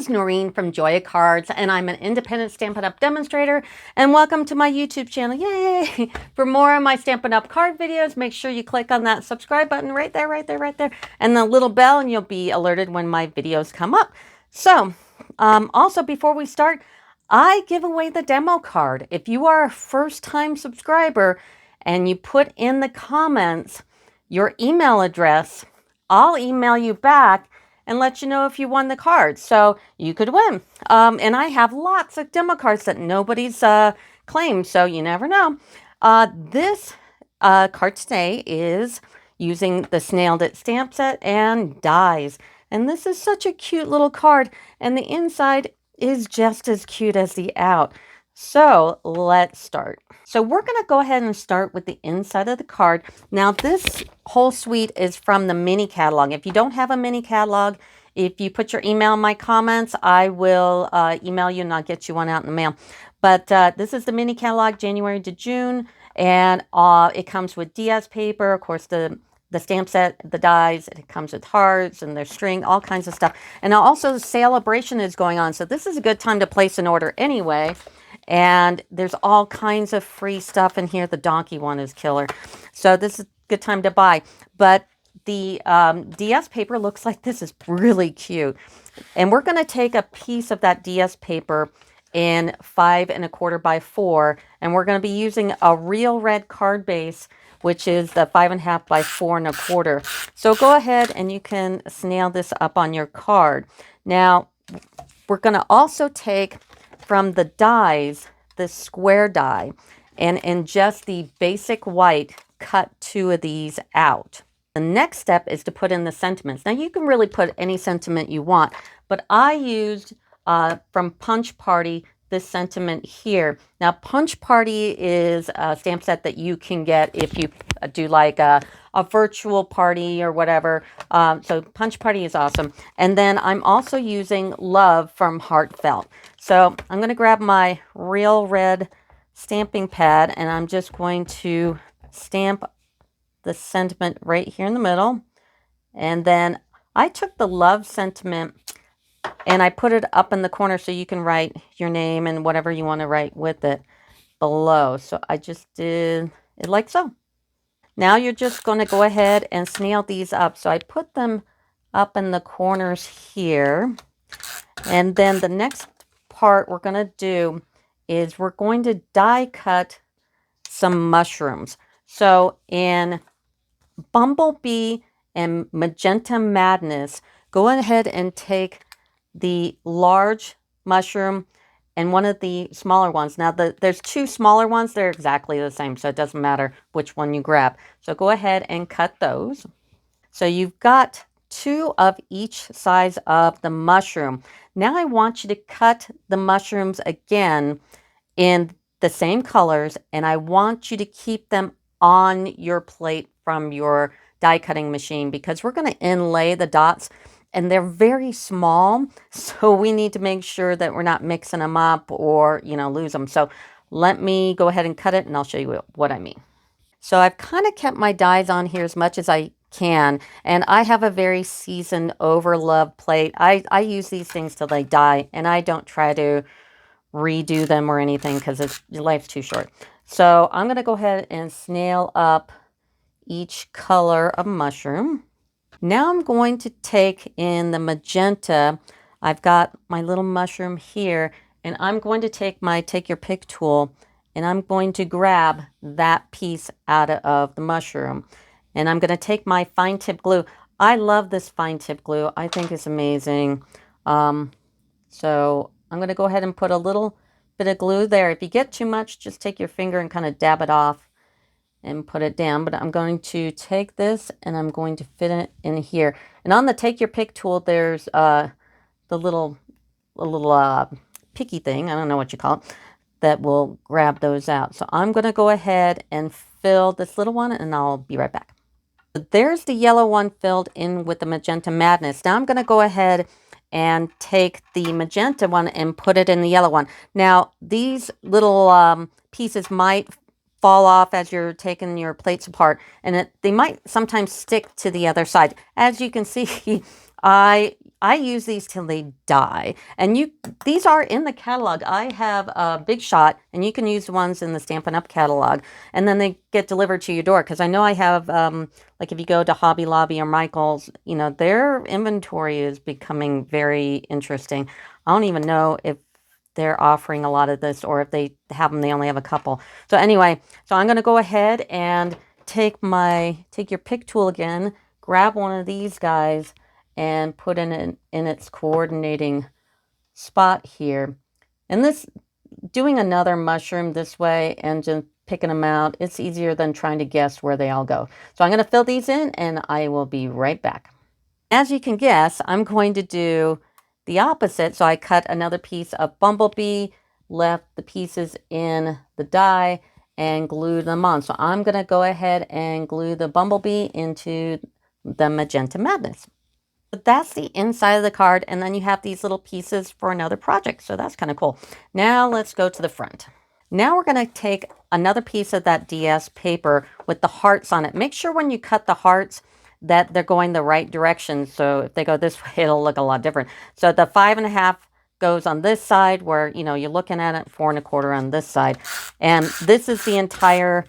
name's Noreen from Joya Cards, and I'm an independent Stampin' Up! Demonstrator, and welcome to my YouTube channel. Yay! For more of my Stampin' Up! Card videos, make sure you click on that subscribe button right there, and the little bell, and you'll be alerted when my videos come up. So, also before we start, I give away the demo card. If you are a first-time subscriber and you put in the comments your email address, I'll email you back and let you know if you won the card. So you could win. And I have lots of demo cards that nobody's claimed, so you never know. This card today is using the Snailed It stamp set and dies. And this is such a cute little card, and the inside is just as cute as the out. So let's start. So we're going to go ahead and start with the inside of the card. Now this whole suite is from the mini catalog. If you don't have a mini catalog, if you put your email in my comments, I will email you and I'll get you one out in the mail. But this is the mini catalog, January to June, and it comes with DS paper, of course the stamp set, the dies, it comes with hearts and there's string, all kinds of stuff. And also the celebration is going on, so this is a good time to place an order anyway. And there's all kinds of free stuff in here. The donkey one is killer. So this is a good time to buy. But the DS paper looks like this is really cute. And we're going to take a piece of that DS paper in 5 1/4 by 4. And we're going to be using a real red card base, which is the 5 1/2 by 4 1/4. So go ahead and you can snail this up on your card. Now, we're going to also take from the dies, the square die, and in just the basic white, cut 2 of these out. The next step is to put in the sentiments. Now you can really put any sentiment you want, but I used from Punch Party this sentiment here. Now Punch Party is a stamp set that you can get if you do like a virtual party or whatever. So Punch Party is awesome. And then I'm also using Love from Heartfelt. So I'm going to grab my real red stamping pad and I'm just going to stamp the sentiment right here in the middle. And then I took the Love sentiment and I put it up in the corner so you can write your name and whatever you want to write with it below. So I just did it like so. Now you're just going to go ahead and snail these up. So I put them up in the corners here. And then the next part we're going to do is we're going to die cut some mushrooms. So in Bumblebee and Magenta Madness, go ahead and take the large mushroom and one of the smaller ones. Now there's 2 smaller ones. They're exactly the same, so it doesn't matter which one you grab. So go ahead and cut those. So you've got 2 of each size of the mushroom. Now I want you to cut the mushrooms again in the same colors, and I want you to keep them on your plate from your die cutting machine because we're going to inlay the dots and they're very small, so we need to make sure that we're not mixing them up or, lose them. So let me go ahead and cut it and I'll show you what I mean. So I've kind of kept my dies on here as much as I can, and I have a very seasoned Overlove plate. I use these things till they die, and I don't try to redo them or anything because your life's too short. So I'm going to go ahead and snail up each color of mushroom. Now I'm going to take in the magenta. I've got my little mushroom here, and I'm going to take my take your pick tool, and I'm going to grab that piece out of the mushroom. And I'm going to take my fine tip glue. I love this fine tip glue. I think it's amazing. So I'm going to go ahead and put a little bit of glue there. If you get too much, just take your finger and kind of dab it off and put it down. But I'm going to take this and I'm going to fit it in here. And on the take your pick tool, there's the little picky thing, I don't know what you call it, that will grab those out. So I'm going to go ahead and fill this little one and I'll be right back. There's the yellow one filled in with the Magenta Madness. Now I'm going to go ahead and take the magenta one and put it in the yellow one. Now these little pieces might fall off as you're taking your plates apart, and they might sometimes stick to the other side. As you can see, I I use these till they die. And these are in the catalog. I have a Big Shot, and you can use the ones in the Stampin' Up catalog. And then they get delivered to your door. Because I know I have, like if you go to Hobby Lobby or Michael's, you know, their inventory is becoming very interesting. I don't even know if they're offering a lot of this, or if they have them, they only have a couple. So anyway, so I'm going to go ahead and take your pick tool again, grab one of these guys, and put in its coordinating spot here. And this, doing another mushroom this way and just picking them out, it's easier than trying to guess where they all go. So I'm going to fill these in, and I will be right back. As you can guess, I'm going to do the opposite. So I cut another piece of Bumblebee, left the pieces in the die, and glued them on. So I'm going to go ahead and glue the Bumblebee into the Magenta Madness. But that's the inside of the card, and then you have these little pieces for another project. So that's kind of cool. Now let's go to the front. Now we're going to take another piece of that DS paper with the hearts on it. Make sure when you cut the hearts that they're going the right direction. So if they go this way, it'll look a lot different. So the 5.5 goes on this side where, you know, you're looking at it, 4.25 on this side. And this is the entire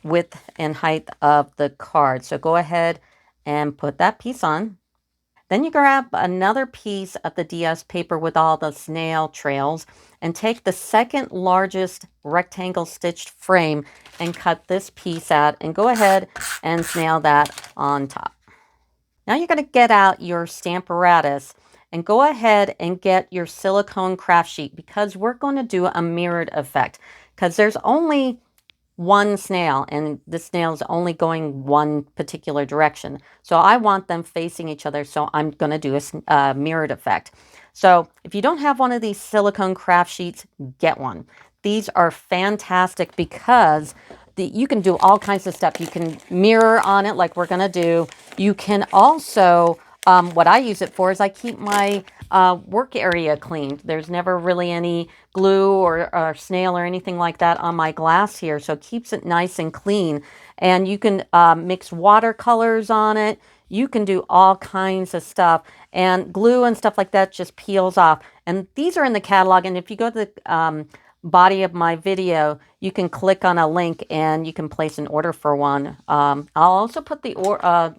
width and height of the card. So go ahead and put that piece on. Then you grab another piece of the DS paper with all the snail trails and take the second largest rectangle stitched frame and cut this piece out and go ahead and snail that on top. Now you're going to get out your Stamparatus and go ahead and get your silicone craft sheet, because we're going to do a mirrored effect, because there's only one snail, and the snail is only going one particular direction. So I want them facing each other, so I'm going to do a mirrored effect. So if you don't have one of these silicone craft sheets, get one. These are fantastic because you can do all kinds of stuff. You can mirror on it like we're going to do. You can also, what I use it for is I keep my work area cleaned. There's never really any glue or snail or anything like that on my glass here, so it keeps it nice and clean. And you can mix watercolors on it. You can do all kinds of stuff, and glue and stuff like that just peels off. And these are in the catalog, and if you go to the body of my video, you can click on a link and you can place an order for one. I'll also put the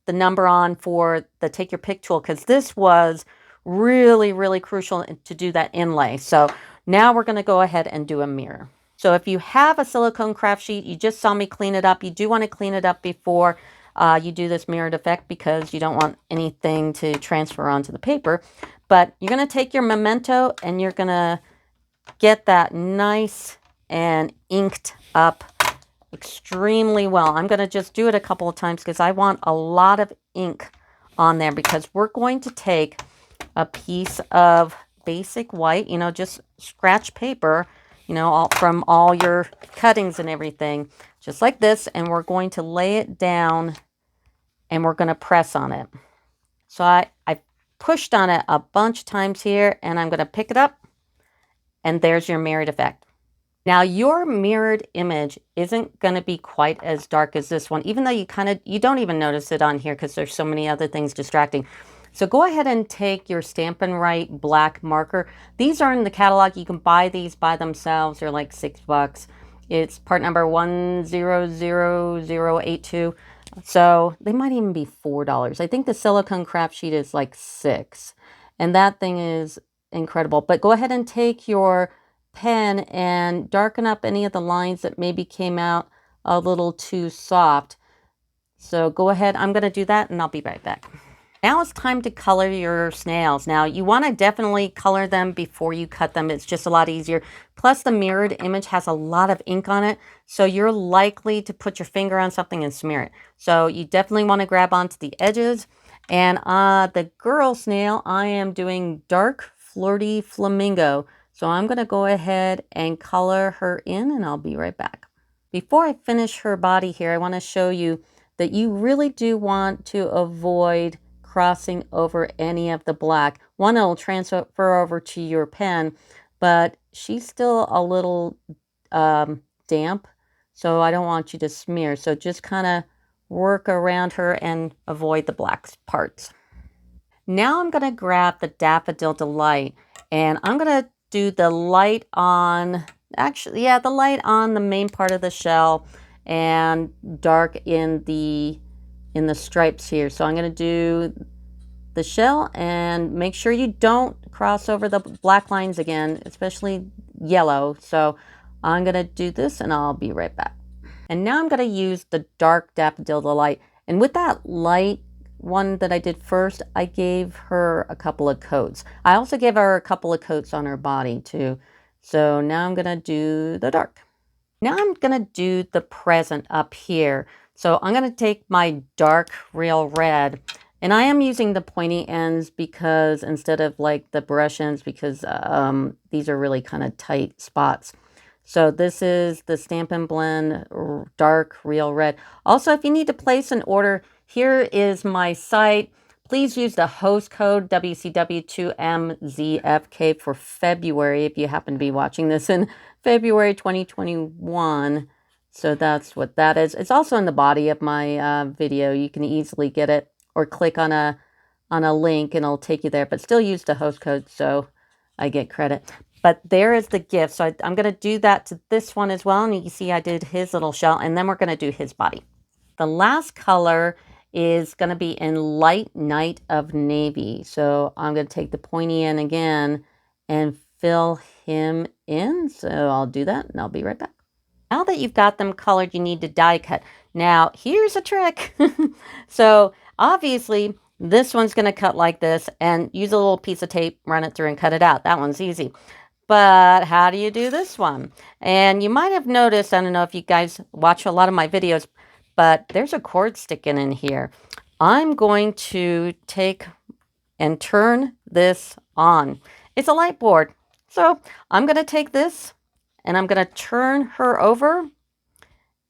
number on for the Take Your Pick tool, because this was really, really crucial to do that inlay. So now we're going to go ahead and do a mirror. So if you have a silicone craft sheet, you just saw me clean it up. You do want to clean it up before you do this mirrored effect, because you don't want anything to transfer onto the paper. But you're going to take your memento and you're going to get that nice and inked up extremely well. I'm going to just do it a couple of times because I want a lot of ink on there, because we're going to take a piece of basic white, you know, just scratch paper, you know, from all your cuttings and everything, just like this, and we're going to lay it down and we're going to press on it. So I pushed on it a bunch of times here, and I'm going to pick it up, and there's your mirrored effect. Now your mirrored image isn't going to be quite as dark as this one, even though you don't even notice it on here because there's so many other things distracting. So go ahead and take your Stampin' Right black marker. These are in the catalog. You can buy these by themselves. They're like $6. It's part number 100082. So they might even be $4. I think the silicone craft sheet is like $6. And that thing is incredible. But go ahead and take your pen and darken up any of the lines that maybe came out a little too soft. So go ahead. I'm going to do that, and I'll be right back. Now it's time to color your snails. Now you want to definitely color them before you cut them. It's just a lot easier. Plus the mirrored image has a lot of ink on it, so you're likely to put your finger on something and smear it. So you definitely want to grab onto the edges. And the girl snail, I am doing dark flirty flamingo. So I'm going to go ahead and color her in, and I'll be right back. Before I finish her body here, I want to show you that you really do want to avoid crossing over any of the black. One, it'll transfer over to your pen, but she's still a little damp, so I don't want you to smear. So just kind of work around her and avoid the black parts. Now I'm going to grab the Daffodil Delight, and I'm going to do the light on, actually, yeah, the light on the main part of the shell and dark in the stripes here. So I'm going to do the shell, and make sure you don't cross over the black lines again, especially yellow. So I'm going to do this, and I'll be right back. And now I'm going to use the dark Daffodil Delight. And with that light one that I did first, I gave her a couple of coats. I also gave her a couple of coats on her body too. So now I'm going to do the dark. Now I'm going to do the present up here. So I'm going to take my dark real red, and I am using the pointy ends because instead of like the brush ends, because these are really kind of tight spots. So this is the Stampin' Blend Dark Real Red. Also, if you need to place an order, here is my site. Please use the host code WCW2MZFK for February if you happen to be watching this in February 2021. So that's what that is. It's also in the body of my video. You can easily get it or click on a link and it'll take you there. But still use the host code so I get credit. But there is the gift. So I'm going to do that to this one as well. And you can see I did his little shell. And then we're going to do his body. The last color is going to be in Light Night of Navy. So I'm going to take the pointy end again and fill him in. So I'll do that and I'll be right back. Now that you've got them colored, you need to die cut. Now, here's a trick. So obviously, this one's going to cut like this, and use a little piece of tape, run it through and cut it out. That one's easy. But how do you do this one? And you might have noticed, I don't know if you guys watch a lot of my videos, but there's a cord sticking in here. I'm going to take and turn this on. It's a light board. So I'm going to take this and I'm going to turn her over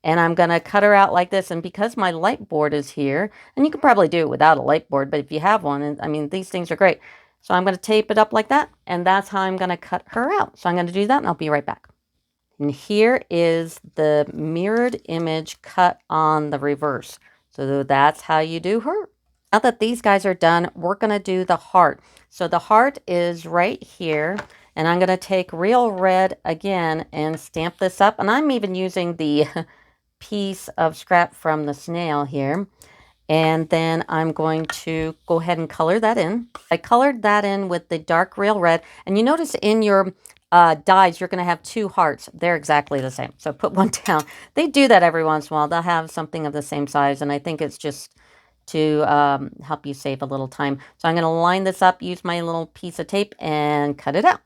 and I'm going to cut her out like this. And because my light board is here, and you can probably do it without a light board, but if you have one, and I mean, these things are great. So I'm going to tape it up like that, and that's how I'm going to cut her out. So I'm going to do that, and I'll be right back. And here is the mirrored image cut on the reverse. So that's how you do her. Now that these guys are done, we're going to do the heart. So the heart is right here, and I'm going to take real red again and stamp this up. And I'm even using the piece of scrap from the snail here. And then I'm going to go ahead and color that in. I colored that in with the dark real red. And you notice in your dies, you're going to have two hearts. They're exactly the same. So put one down. They do that every once in a while. They'll have something of the same size. And I think it's just to help you save a little time. So I'm going to line this up, use my little piece of tape, and cut it out.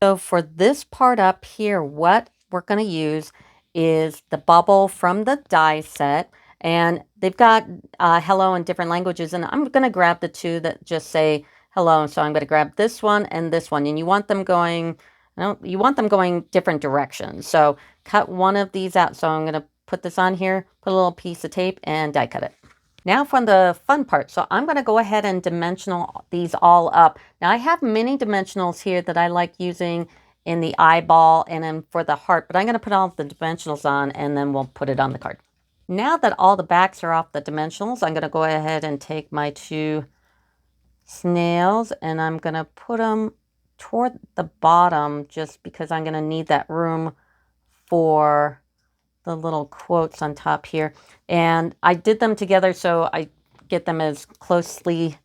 So for this part up here, what we're going to use is the bubble from the die set. And they've got hello in different languages. And I'm going to grab the two that just say hello. So I'm going to grab this one and this one. And you want them going, you want them going different directions. So cut one of these out. So I'm going to put this on here, put a little piece of tape, and die cut it. Now for the fun part. So I'm going to go ahead and dimensional these all up. Now I have many dimensionals here that I like using in the eyeball and then for the heart. But I'm going to put all the dimensionals on and then we'll put it on the card. Now that all the backs are off the dimensionals, I'm going to go ahead and take my two snails and I'm going to put them toward the bottom just because I'm going to need that room for the little quotes on top here. And I did them together so I get them as closely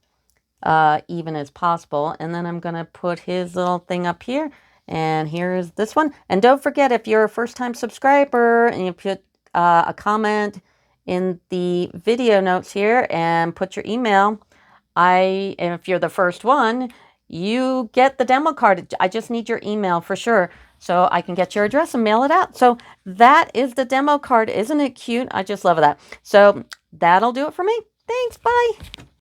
even as possible. And then I'm going to put his little thing up here. And here's this one. And don't forget, if you're a first-time subscriber and you put a comment in the video notes here and put your email, and if you're the first one, you get the demo card. I just need your email for sure so I can get your address and mail it out. So that is the demo card. Isn't it cute? I just love that. So that'll do it for me. Thanks. Bye.